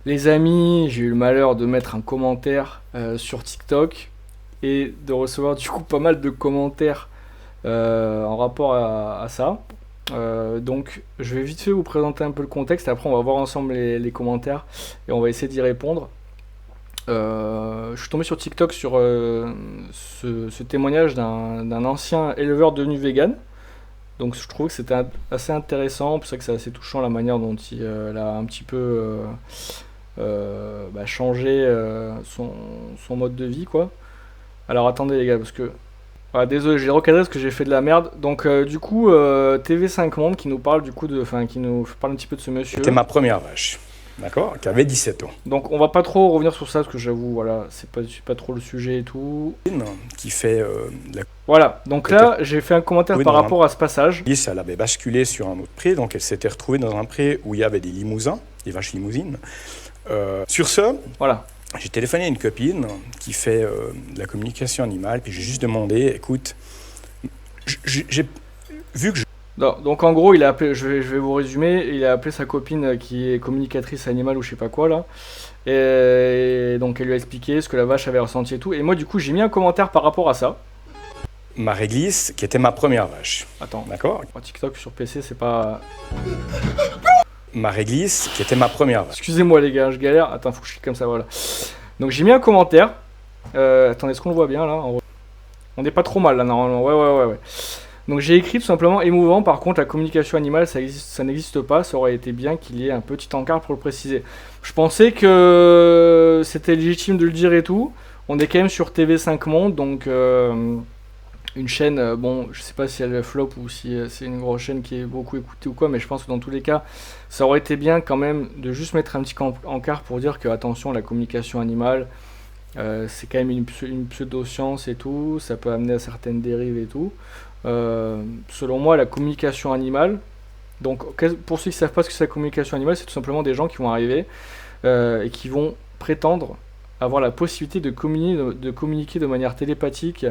Les amis, j'ai eu le malheur de mettre un commentaire sur TikTok et de recevoir du coup pas mal de commentaires en rapport à ça. Donc je vais vite fait vous présenter un peu le contexte, après on va voir ensemble les commentaires et on va essayer d'y répondre. Je suis tombé sur TikTok sur ce témoignage d'un ancien éleveur devenu vegan. Donc je trouve que c'était assez intéressant, c'est vrai que c'est assez touchant la manière dont il a un petit peu changé son mode de vie quoi. Alors attendez les gars, parce que... Ah, désolé, j'ai recadré parce que j'ai fait de la merde. Donc du coup, TV5 Monde qui nous parle du coup qui nous parle un petit peu de ce monsieur. C'était ma première vache, d'accord, qui avait 17 ans. Donc on va pas trop revenir sur ça parce que j'avoue, voilà, c'est pas trop le sujet et tout. Qui fait la... Voilà, donc là j'ai fait un commentaire Oui, par non, rapport à ce passage. Elle avait basculé sur un autre pré, donc elle s'était retrouvée dans un pré où il y avait des limousins, des vaches limousines. Sur ce, Voilà. j'ai téléphoné à une copine qui fait de la communication animale, puis j'ai juste demandé, écoute, j'ai vu que Non, donc en gros, il a appelé, je vais vous résumer, il a appelé sa copine qui est communicatrice animale ou je sais pas quoi là. Et donc elle lui a expliqué ce que la vache avait ressenti et tout. Et moi du coup j'ai mis un commentaire par rapport à ça. ma réglisse, qui était ma première vache, Attends, d'accord, TikTok sur PC c'est pas... ma réglisse, qui était ma première vache. Excusez-moi les gars, je galère. Attends, faut que je clique comme ça, voilà. Donc j'ai mis un commentaire. Attendez, est-ce qu'on le voit bien là? On n'est pas trop mal là normalement. Ouais. Donc j'ai écrit tout simplement émouvant. Par contre, la communication animale, ça n'existe pas. Ça aurait été bien qu'il y ait un petit encart pour le préciser. Je pensais que c'était légitime de le dire et tout. On est quand même sur TV5 Monde, donc une chaîne, bon, je sais pas si elle flop ou si c'est une grosse chaîne qui est beaucoup écoutée ou quoi, mais je pense que dans tous les cas, ça aurait été bien quand même de juste mettre un petit encart pour dire que, attention, la communication animale, c'est quand même une pseudo-science et tout, ça peut amener à certaines dérives et tout. Selon moi, la communication animale, donc pour ceux qui ne savent pas ce que c'est la communication animale, c'est tout simplement des gens qui vont arriver et qui vont prétendre avoir la possibilité de communiquer de manière télépathique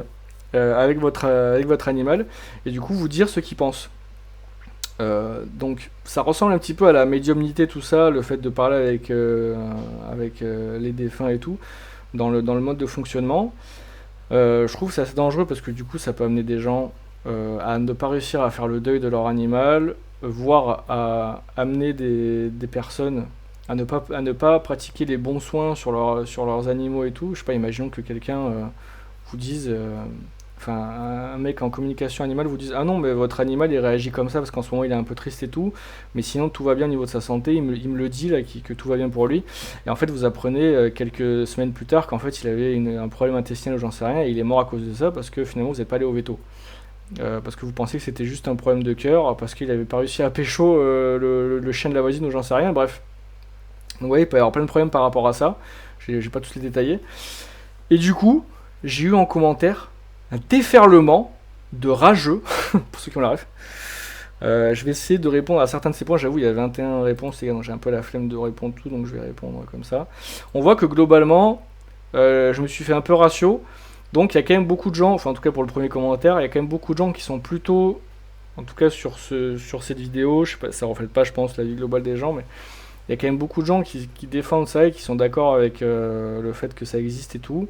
avec votre animal et du coup vous dire ce qu'il pense. Donc ça ressemble un petit peu à la médiumnité, tout ça, le fait de parler avec les défunts et tout, dans le mode de fonctionnement. Je trouve que c'est assez dangereux parce que du coup ça peut amener des gens à ne pas réussir à faire le deuil de leur animal, voire à amener des personnes à ne pas pratiquer les bons soins sur leurs animaux et tout. Je sais pas, imaginons que quelqu'un vous dise... Enfin, un mec en communication animale vous dise ah non mais votre animal il réagit comme ça parce qu'en ce moment il est un peu triste et tout, mais sinon tout va bien au niveau de sa santé, il me le dit là que tout va bien pour lui, et en fait vous apprenez quelques semaines plus tard qu'en fait il avait un problème intestinal ou j'en sais rien et il est mort à cause de ça parce que finalement vous n'êtes pas allé au veto, parce que vous pensiez que c'était juste un problème de cœur parce qu'il avait pas réussi à pécho le chien de la voisine ou j'en sais rien, bref. Donc vous voyez, il peut y avoir plein de problèmes par rapport à ça, j'ai pas tous les détaillés, et du coup j'ai eu en commentaire un déferlement de rageux, pour ceux qui ont la ref. Je vais essayer de répondre à certains de ces points. J'avoue, il y a 21 réponses, et j'ai un peu la flemme de répondre tout, donc je vais répondre comme ça. On voit que globalement, je me suis fait un peu ratio. Donc il y a quand même beaucoup de gens, enfin en tout cas pour le premier commentaire, il y a quand même beaucoup de gens qui sont plutôt, en tout cas sur cette vidéo, je sais pas, ça reflète pas, je pense, la vie globale des gens, mais il y a quand même beaucoup de gens qui défendent ça et qui sont d'accord avec le fait que ça existe et tout.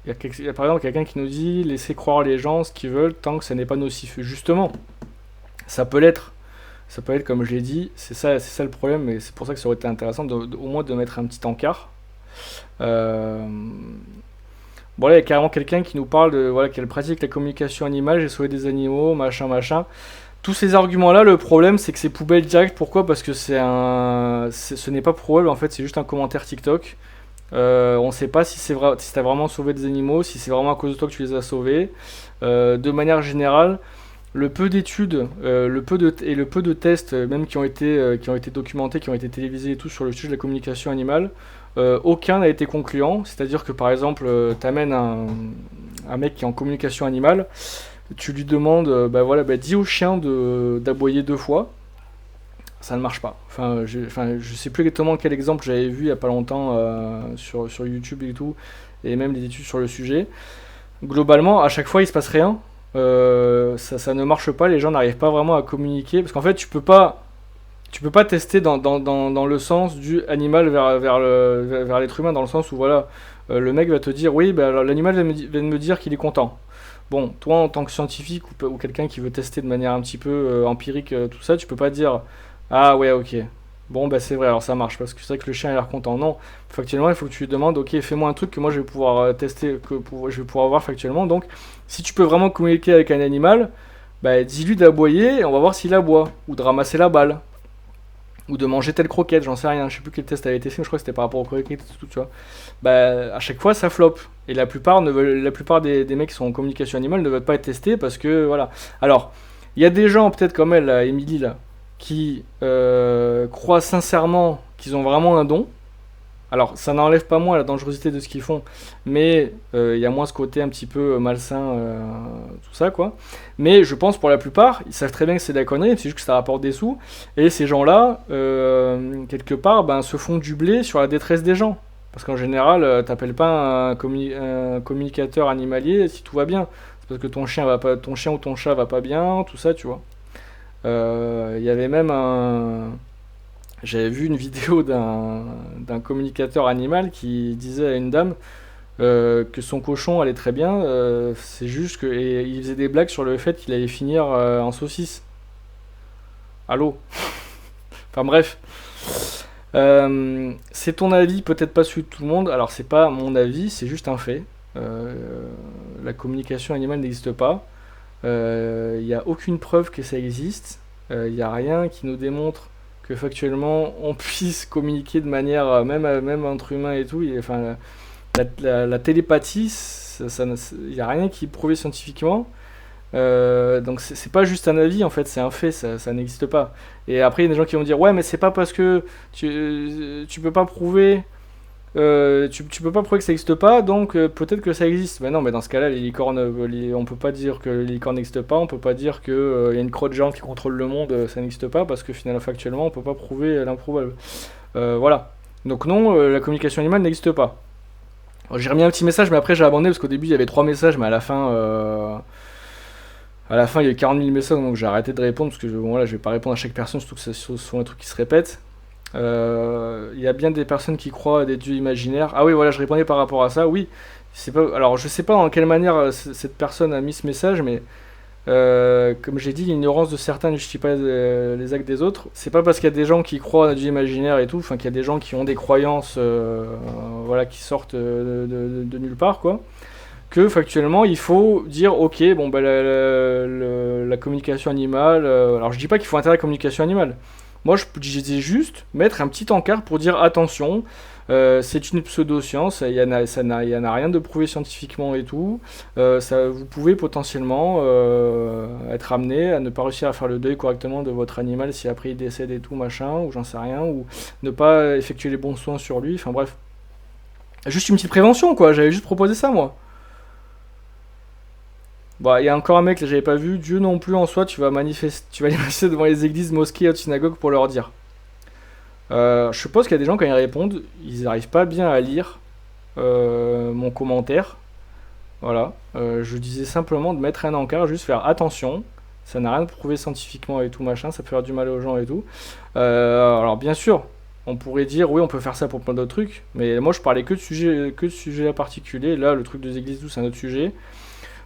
Il y a par exemple quelqu'un qui nous dit laissez croire les gens ce qu'ils veulent tant que ça n'est pas nocif. Justement, ça peut l'être. Ça peut être comme je l'ai dit, c'est ça le problème, et c'est pour ça que ça aurait été intéressant au moins de mettre un petit encart. Bon là il y a carrément quelqu'un qui nous parle de voilà qu'elle pratique la communication animale, j'ai sauvé des animaux, machin. Tous ces arguments là, le problème c'est que c'est poubelle direct. Pourquoi? Parce que ce n'est pas probable en fait, c'est juste un commentaire TikTok. On ne sait pas si si tu as vraiment sauvé des animaux, si c'est vraiment à cause de toi que tu les as sauvés. De manière générale, le peu d'études, le peu de tests, même qui ont été documentés, qui ont été télévisés et tout sur le sujet de la communication animale, aucun n'a été concluant. C'est-à-dire que par exemple, tu amènes un mec qui est en communication animale, tu lui demandes, dis au chien d'aboyer 2 fois. Ça ne marche pas. Je sais plus exactement quel exemple j'avais vu il y a pas longtemps sur YouTube et tout, et même des études sur le sujet. Globalement, à chaque fois, il se passe rien. Ça ne marche pas. Les gens n'arrivent pas vraiment à communiquer parce qu'en fait, tu tu peux pas tester dans le sens du animal vers l'être humain, dans le sens où voilà, le mec va te dire oui, bah, alors, l'animal vient de me dire qu'il est content. Bon, toi en tant que scientifique ou quelqu'un qui veut tester de manière un petit peu empirique tout ça, tu peux pas dire ah ouais ok. Bon bah c'est vrai alors ça marche parce que c'est vrai que le chien a l'air content. Non, factuellement il faut que tu lui demandes ok fais-moi un truc que moi je vais pouvoir tester, je vais pouvoir voir factuellement. Donc si tu peux vraiment communiquer avec un animal, bah dis-lui d'aboyer et on va voir s'il aboie ou de ramasser la balle ou de manger telle croquette, j'en sais rien, je sais plus quel test avait été fait, mais je crois que c'était par rapport aux croquettes et tout, tu vois. Bah, à chaque fois, ça floppe. Et la plupart des mecs qui sont en communication animale ne veulent pas être testés parce que, voilà. Alors, il y a des gens, peut-être comme elle, là, Émilie, là, qui croient sincèrement qu'ils ont vraiment un don. Alors, ça n'enlève pas moins la dangerosité de ce qu'ils font, mais il y a moins ce côté un petit peu malsain, tout ça, quoi. Mais je pense pour la plupart, ils savent très bien que c'est de la connerie, c'est juste que ça rapporte des sous, et ces gens-là, quelque part, ben, se font du blé sur la détresse des gens. Parce qu'en général, t'appelles pas un communicateur animalier si tout va bien. C'est parce que ton chien ou ton chat va pas bien, tout ça, tu vois. Il y avait même j'avais vu une vidéo d'un communicateur animal qui disait à une dame que son cochon allait très bien, c'est juste que. Et il faisait des blagues sur le fait qu'il allait finir en saucisse. Allô. Enfin bref. C'est ton avis, peut-être pas celui de tout le monde. Alors c'est pas mon avis, c'est juste un fait. La communication animale n'existe pas. Il n'y a aucune preuve que ça existe. Il n'y a rien qui nous démontre que factuellement on puisse communiquer de manière même entre humains et tout. Enfin, la télépathie, il n'y a rien qui est prouvé scientifiquement. Donc c'est pas juste un avis en fait, c'est un fait, ça n'existe pas. Et après il y a des gens qui vont dire ouais mais c'est pas parce que tu peux pas prouver tu peux pas prouver que ça n'existe pas, donc peut-être que ça existe. Mais non, mais dans ce cas-là, les licornes, on peut pas dire que les licornes n'existent pas, on peut pas dire qu'il y a une crotte géante qui contrôle le monde, ça n'existe pas, parce que finalement, factuellement, on peut pas prouver l'improuvable. Voilà. Donc non, la communication animale n'existe pas. Alors, j'ai remis un petit message, mais après j'ai abandonné, parce qu'au début, il y avait 3 messages, mais à la fin, il y a eu 40 000 messages, donc j'ai arrêté de répondre, parce que voilà, je vais pas répondre à chaque personne, surtout que ce sont des trucs qui se répètent. Il y a bien des personnes qui croient à des dieux imaginaires. Ah oui, voilà, je répondais par rapport à ça. Oui, c'est pas. Alors, je sais pas en quelle manière cette personne a mis ce message, mais comme j'ai dit, l'ignorance de certains ne justifie pas les actes des autres. C'est pas parce qu'il y a des gens qui croient à des dieux imaginaires et tout, enfin qu'il y a des gens qui ont des croyances, voilà, qui sortent de nulle part, quoi, que factuellement il faut dire ok, bon bah la communication animale. Alors, je dis pas qu'il faut interdire la communication animale. Moi, je disais juste mettre un petit encart pour dire attention, c'est une pseudo-science, il n'y en a rien de prouvé scientifiquement et tout. Vous pouvez potentiellement être amené à ne pas réussir à faire le deuil correctement de votre animal si après il décède et tout, machin, ou j'en sais rien, ou ne pas effectuer les bons soins sur lui, enfin bref. Juste une petite prévention, quoi, j'avais juste proposé ça, moi. Bon, il y a encore un mec, là, j'avais pas vu. Dieu non plus en soi, tu vas aller manifester devant les églises, mosquées et synagogues pour leur dire. Je suppose qu'il y a des gens, quand ils répondent, ils n'arrivent pas bien à lire mon commentaire. Voilà. Je disais simplement de mettre un encart, juste faire attention. Ça n'a rien de prouvé scientifiquement et tout, machin. Ça peut faire du mal aux gens et tout. Alors, bien sûr, on pourrait dire, oui, on peut faire ça pour plein d'autres trucs. Mais moi, je parlais que de sujets particuliers. Là, le truc des églises, tout, c'est un autre sujet.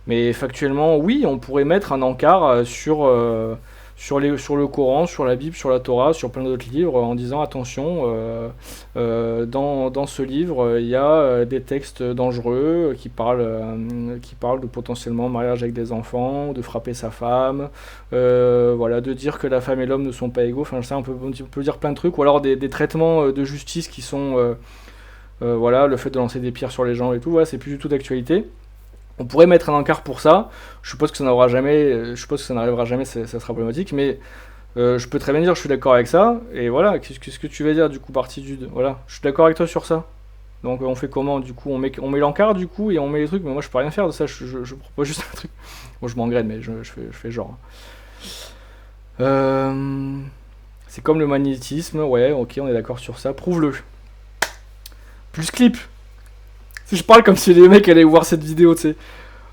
Mais factuellement, oui, on pourrait mettre un encart sur le Coran, sur la Bible, sur la Torah, sur plein d'autres livres, en disant attention, dans ce livre, il y a des textes dangereux qui parlent de potentiellement mariage avec des enfants, de frapper sa femme, voilà, de dire que la femme et l'homme ne sont pas égaux. Enfin, ça, on peut dire plein de trucs, ou alors des traitements de justice qui sont, voilà, le fait de lancer des pierres sur les gens et tout, voilà, c'est plus du tout d'actualité. On pourrait mettre un encart pour ça. Je suppose que ça n'arrivera jamais, ça sera problématique, mais je peux très bien dire je suis d'accord avec ça. Et voilà, qu'est-ce que tu vas dire du coup, partie du 2. Voilà, je suis d'accord avec toi sur ça. Donc on fait comment du coup, on met l'encart du coup et on met les trucs, mais moi je peux rien faire de ça, je propose juste un truc. Bon, je m'engraine, mais je fais genre. C'est comme le magnétisme, ouais, ok, on est d'accord sur ça, prouve-le. Plus clip. Si je parle comme si les mecs allaient voir cette vidéo, tu sais.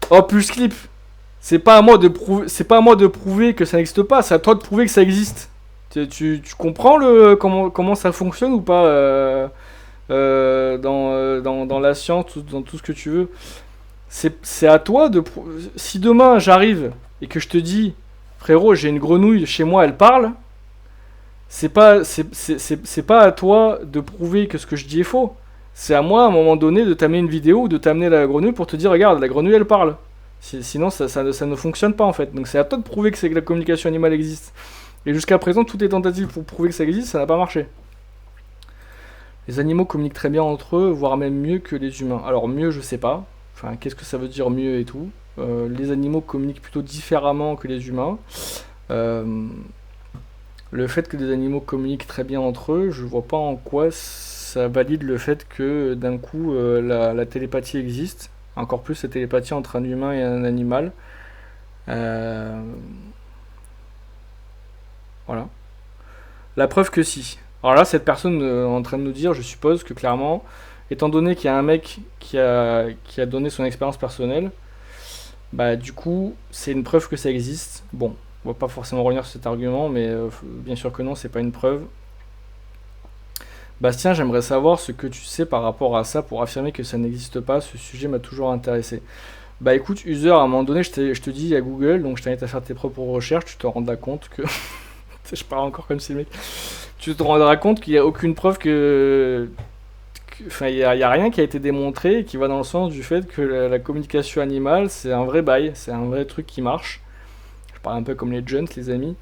Oh, plus clip. C'est pas à moi de prouver que ça n'existe pas, c'est à toi de prouver que ça existe. Tu comprends comment ça fonctionne ou pas dans la science, dans tout ce que tu veux. C'est à toi de... Si demain j'arrive et que je te dis, frérot, j'ai une grenouille chez moi, elle parle, c'est pas à toi de prouver que ce que je dis est faux. C'est à moi, à un moment donné, de t'amener une vidéo ou de t'amener la grenouille pour te dire, regarde, la grenouille, elle parle. Sinon, ça ne fonctionne pas, en fait. Donc c'est à toi de prouver que la communication animale existe. Et jusqu'à présent, toutes les tentatives pour prouver que ça existe, ça n'a pas marché. Les animaux communiquent très bien entre eux, voire même mieux que les humains. Alors mieux, je sais pas. Enfin, qu'est-ce que ça veut dire mieux et tout. Les animaux communiquent plutôt différemment que les humains. Le fait que des animaux communiquent très bien entre eux, je vois pas en quoi ça valide le fait que d'un coup la télépathie existe. Encore plus la télépathie entre un humain et un animal. Voilà. La preuve que si. Alors là, cette personne est en train de nous dire, je suppose que clairement, étant donné qu'il y a un mec qui a donné son expérience personnelle, bah du coup, c'est une preuve que ça existe. Bon, on va pas forcément revenir sur cet argument, mais bien sûr que non, c'est pas une preuve. Bastien, j'aimerais savoir ce que tu sais par rapport à ça pour affirmer que ça n'existe pas. Ce sujet m'a toujours intéressé. Bah écoute, user, à un moment donné, je te dis à Google, donc je t'invite à faire tes propres recherches, tu te rendras compte que... je parle encore comme si le mec... Tu te rendras compte qu'il n'y a aucune preuve Enfin, il n'y a rien qui a été démontré et qui va dans le sens du fait que la communication animale, c'est un vrai bail, c'est un vrai truc qui marche. Je parle un peu comme les jeunes, les amis.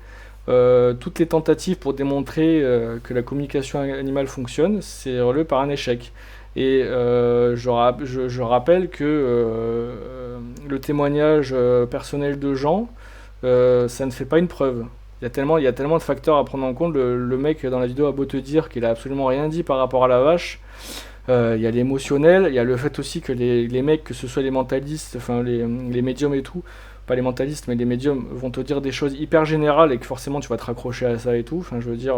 Toutes les tentatives pour démontrer que la communication animale fonctionne, c'est relevé par un échec. Et je rappelle que le témoignage personnel de Jean, ça ne fait pas une preuve. Il y a tellement de facteurs à prendre en compte. Le mec dans la vidéo a beau te dire qu'il a absolument rien dit par rapport à la vache. Il y a l'émotionnel, il y a le fait aussi que les mecs, que ce soit les mentalistes, enfin les médiums et tout, pas les mentalistes mais les médiums, vont te dire des choses hyper générales et que forcément tu vas te raccrocher à ça et tout. Enfin, je veux dire,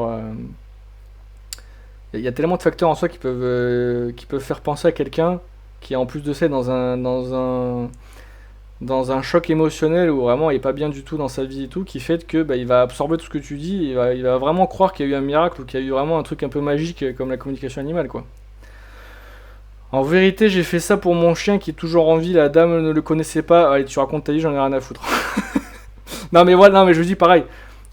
il y a tellement de facteurs en soi qui peuvent faire penser à quelqu'un qui est en plus de ça dans un choc émotionnel où vraiment il est pas bien du tout dans sa vie et tout, qui fait que il va absorber tout ce que tu dis, il va vraiment croire qu'il y a eu un miracle ou qu'il y a eu vraiment un truc un peu magique comme la communication animale, quoi. En vérité, j'ai fait ça pour mon chien qui est toujours en vie, la dame ne le connaissait pas. Allez, tu racontes ta vie, j'en ai rien à foutre. Non mais voilà, non mais je dis pareil.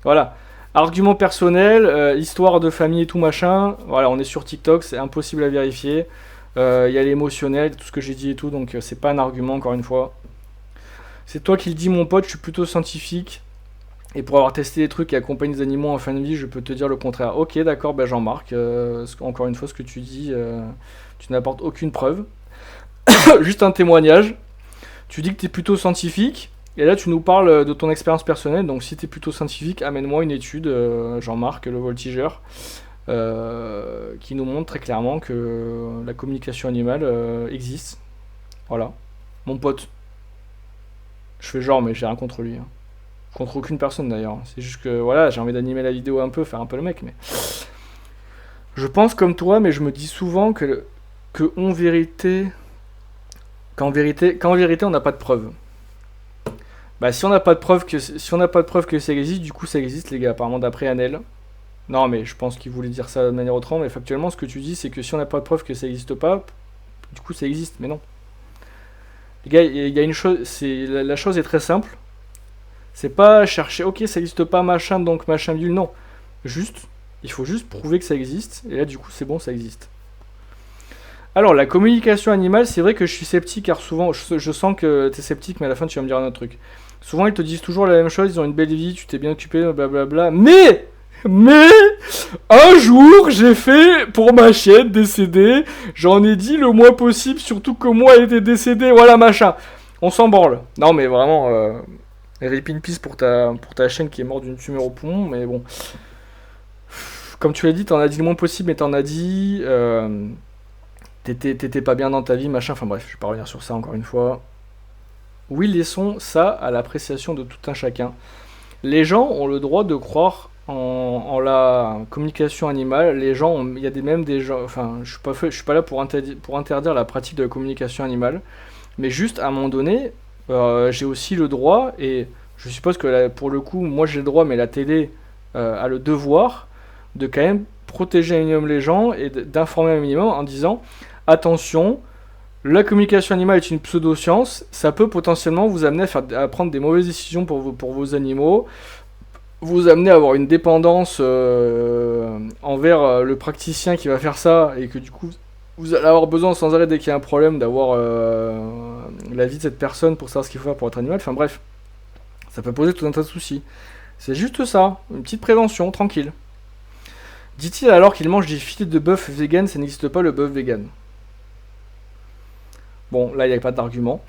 Voilà. Argument personnel, histoire de famille et tout machin. Voilà, on est sur TikTok, c'est impossible à vérifier. Il y a l'émotionnel, tout ce que j'ai dit et tout, donc c'est pas un argument encore une fois. C'est toi qui le dis mon pote, je suis plutôt scientifique. Et pour avoir testé des trucs qui accompagnent les animaux en fin de vie, je peux te dire le contraire. Ok, d'accord, Jean-Marc, encore une fois ce que tu dis, tu n'apportes aucune preuve. Juste un témoignage. Tu dis que tu es plutôt scientifique, et là tu nous parles de ton expérience personnelle, donc si tu es plutôt scientifique, amène-moi une étude, Jean-Marc, le voltigeur, qui nous montre très clairement que la communication animale existe. Voilà. Mon pote. Je fais genre, mais j'ai rien contre lui. Hein. Contre aucune personne d'ailleurs. C'est juste que voilà, j'ai envie d'animer la vidéo un peu, faire un peu le mec, mais. Je pense comme toi, mais je me dis souvent qu'en vérité, on n'a pas de preuve. Bah si on n'a pas de preuve que ça existe, du coup ça existe les gars, apparemment d'après Anel. Non mais je pense qu'il voulait dire ça de manière autrement, mais factuellement ce que tu dis c'est que si on n'a pas de preuve que ça existe pas, du coup ça existe, mais non. Les gars, il y a une chose, la chose est très simple. C'est pas chercher, ok ça existe pas machin donc machin bidule, non. Juste, il faut juste prouver que ça existe, et là du coup c'est bon, ça existe. Alors, la communication animale, c'est vrai que je suis sceptique, car souvent, je sens que t'es sceptique, mais à la fin, tu vas me dire un autre truc. Souvent, ils te disent toujours la même chose, ils ont une belle vie, tu t'es bien occupé, blablabla. Mais, un jour, j'ai fait, pour ma chienne décédée, j'en ai dit le moins possible, surtout que moi était décédé, voilà, machin. On s'en branle. Non, mais vraiment, rip in peace pour ta chienne qui est morte d'une tumeur au poumon, mais bon. Comme tu l'as dit, t'en as dit le moins possible, mais t'en as dit... T'étais pas bien dans ta vie, machin, enfin bref, je vais pas revenir sur ça encore une fois. Oui, laissons ça à l'appréciation de tout un chacun. Les gens ont le droit de croire en la communication animale. Les gens, il y a même des gens, enfin, je suis pas là pour interdire la pratique de la communication animale, mais juste à un moment donné, j'ai aussi le droit, et je suppose que là, pour le coup, moi j'ai le droit, mais la télé a le devoir de quand même protéger un minimum les gens et d'informer un minimum en disant attention, la communication animale est une pseudo-science, ça peut potentiellement vous amener à prendre des mauvaises décisions pour vos animaux, vous amener à avoir une dépendance envers le praticien qui va faire ça, et que du coup vous allez avoir besoin sans arrêt dès qu'il y a un problème d'avoir l'avis de cette personne pour savoir ce qu'il faut faire pour votre animal. Enfin bref, ça peut poser tout un tas de soucis. C'est juste ça, une petite prévention, tranquille. Dit-il alors qu'il mange des filets de bœuf vegan, ça n'existe pas le bœuf vegan. Bon, là il n'y a pas d'argument.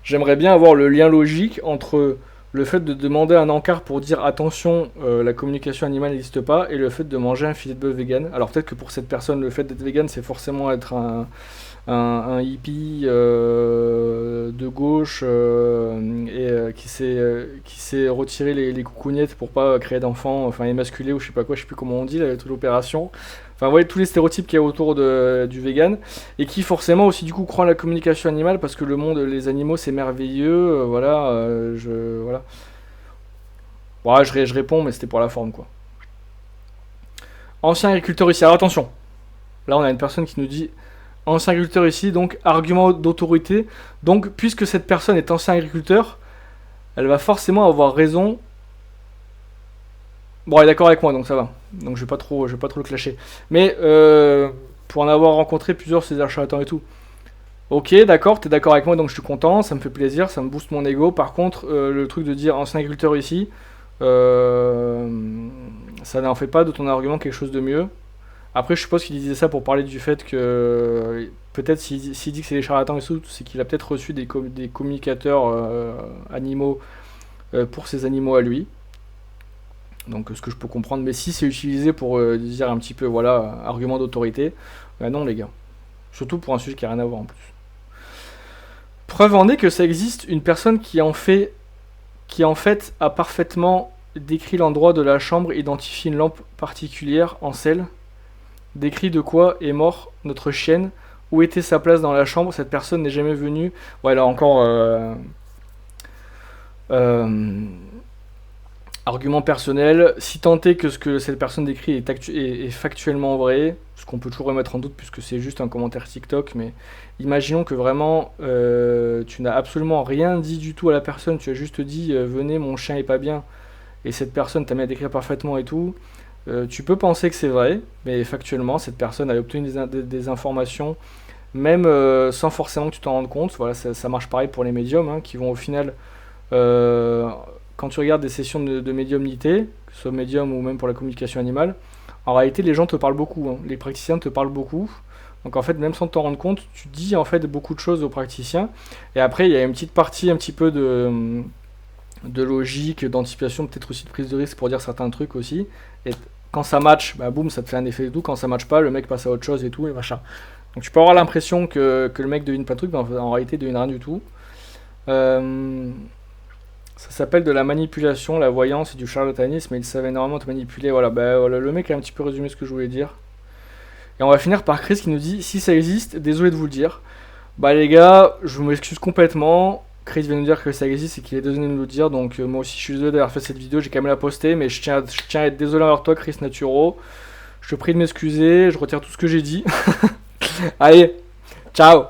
J'aimerais bien avoir le lien logique entre le fait de demander un encart pour dire attention, la communication animale n'existe pas, et le fait de manger un filet de bœuf vegan. Alors peut-être que pour cette personne, le fait d'être vegan, c'est forcément être un hippie de gauche qui s'est retiré les coucougnettes pour pas créer d'enfants, enfin émasculé ou je sais pas quoi, je sais plus comment on dit, là, toute l'opération. Enfin, vous voyez tous les stéréotypes qu'il y a autour du vegan, et qui forcément aussi du coup croient en la communication animale parce que le monde, les animaux c'est merveilleux, voilà, voilà. Bon, je réponds, mais c'était pour la forme quoi. Ancien agriculteur ici, alors attention, là on a une personne qui nous dit ancien agriculteur ici, donc argument d'autorité, donc puisque cette personne est ancien agriculteur, elle va forcément avoir raison. Bon, elle est d'accord avec moi, donc ça va. Donc je vais pas trop le clasher. Mais pour en avoir rencontré plusieurs, ces charlatans et tout. Ok, d'accord, t'es d'accord avec moi, donc je suis content, ça me fait plaisir, ça me booste mon ego. Par contre, le truc de dire ancien agriculteur ici, ça n'en fait pas de ton argument quelque chose de mieux. Après, je suppose qu'il disait ça pour parler du fait que peut-être s'il dit que c'est des charlatans et tout, c'est qu'il a peut-être reçu des communicateurs animaux pour ses animaux à lui. Donc ce que je peux comprendre, mais si c'est utilisé pour dire un petit peu, voilà, argument d'autorité, bah non les gars. Surtout pour un sujet qui n'a rien à voir en plus. Preuve en est que ça existe une personne qui en fait a parfaitement décrit l'endroit de la chambre, identifie une lampe particulière en sel, décrit de quoi est mort notre chienne, où était sa place dans la chambre, cette personne n'est jamais venue. Ouais, là encore... argument personnel, si tant est que ce que cette personne décrit est factuellement vrai, ce qu'on peut toujours remettre en doute puisque c'est juste un commentaire TikTok, mais imaginons que vraiment tu n'as absolument rien dit du tout à la personne, tu as juste dit venez mon chien est pas bien, et cette personne t'a mis à décrire parfaitement et tout, tu peux penser que c'est vrai, mais factuellement cette personne a obtenu des informations, même sans forcément que tu t'en rendes compte. Voilà, ça marche pareil pour les médiums, hein, qui vont au final... quand tu regardes des sessions de médiumnité, que ce soit médium ou même pour la communication animale, en réalité les gens te parlent beaucoup, hein. Les praticiens te parlent beaucoup. Donc en fait, même sans t'en rendre compte, tu dis en fait beaucoup de choses aux praticiens. Et après, il y a une petite partie un petit peu de logique, d'anticipation, peut-être aussi de prise de risque pour dire certains trucs aussi. Et quand ça match, bah boum, ça te fait un effet et tout. Quand ça match pas, le mec passe à autre chose et tout, et machin. Donc tu peux avoir l'impression que le mec devine pas de truc, mais en réalité il devine rien du tout. Ça s'appelle de la manipulation, la voyance et du charlatanisme, et il savait énormément te manipuler. Voilà, bah, voilà, le mec a un petit peu résumé ce que je voulais dire. Et on va finir par Chris qui nous dit si ça existe, désolé de vous le dire. Bah les gars, je m'excuse complètement. Chris vient nous dire que ça existe et qu'il est désolé de nous le dire, donc moi aussi je suis désolé d'avoir fait cette vidéo, j'ai quand même la poster, mais je tiens à être désolé envers toi, Chris Naturo. Je te prie de m'excuser, je retire tout ce que j'ai dit. Allez, ciao.